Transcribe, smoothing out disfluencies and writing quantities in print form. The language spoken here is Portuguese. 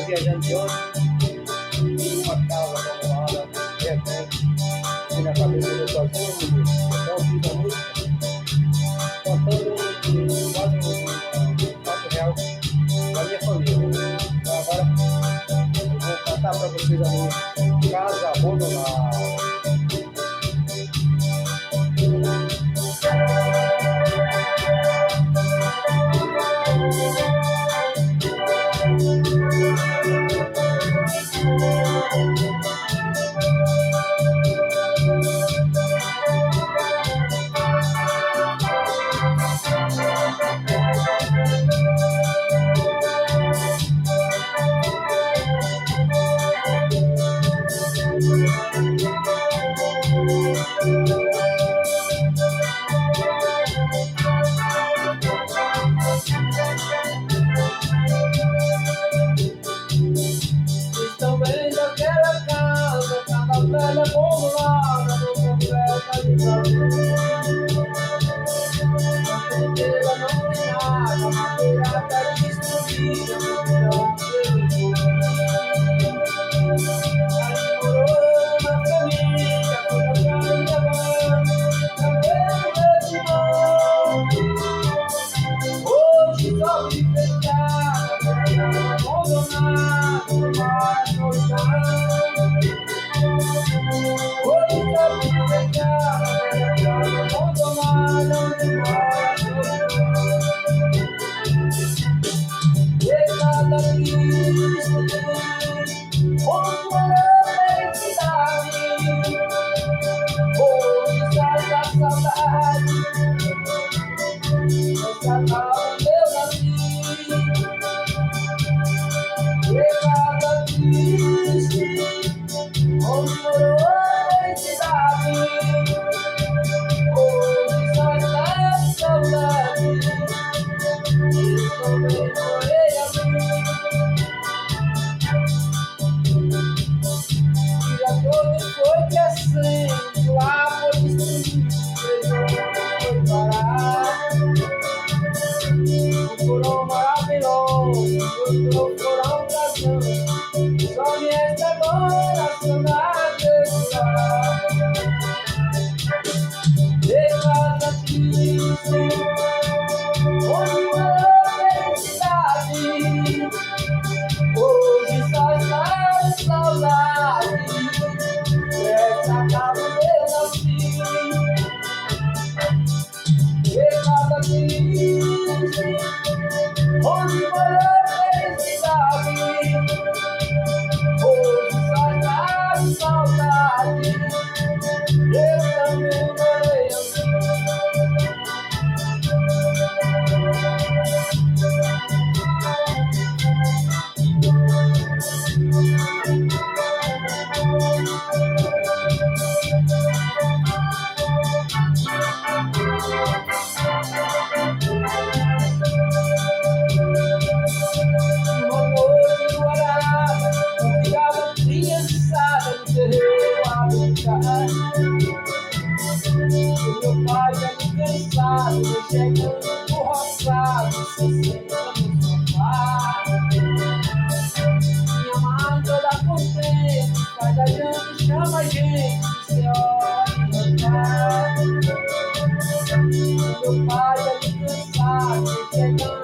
viajando de ônibus, em uma casa abandonada, de repente, e na cabeça dele sozinho, então fiz a música, contando quase um fato real da minha família. Então agora eu vou cantar para vocês a música Casa Abandonada. Estão vendo aquela casa velha povoada no completa de vazio. Ela não tem nada, madeira até destruída, não tem aí morou uma família, quando a minha mãe, cabelo de mão. Hoje só vive fechada, abandonada, mora no chão. Hoje só vive fechada, abandonada, mora no chão. Pecada triste, onde mora a cidade. Hoje sai da saudade, essa casa onde eu nasci. Pecada triste, onde morou a cidade. Hoje só está saudade, eu também morei ali. Já todo foi crescendo, lá foi destruído, foi parar. O porão maravilhoso, o porão grandão, só me resta agora a saudade de lá. De casa triste, onde mora a felicidade. Hoje só está saudade dessa casa onde eu nasci. Pecada triste, onde mora a felicidade. Hoje só está saudade, eu também morei assim. Uma noite enluarada, convidava criançada no terreiro a brincar. O meu pai já me cansado, eu chegando no roçado, se senta no sofá. Minha mãe toda contente, faz a janta, chama a gente, se olha e cantar. O meu pai já me cansado, eu chegando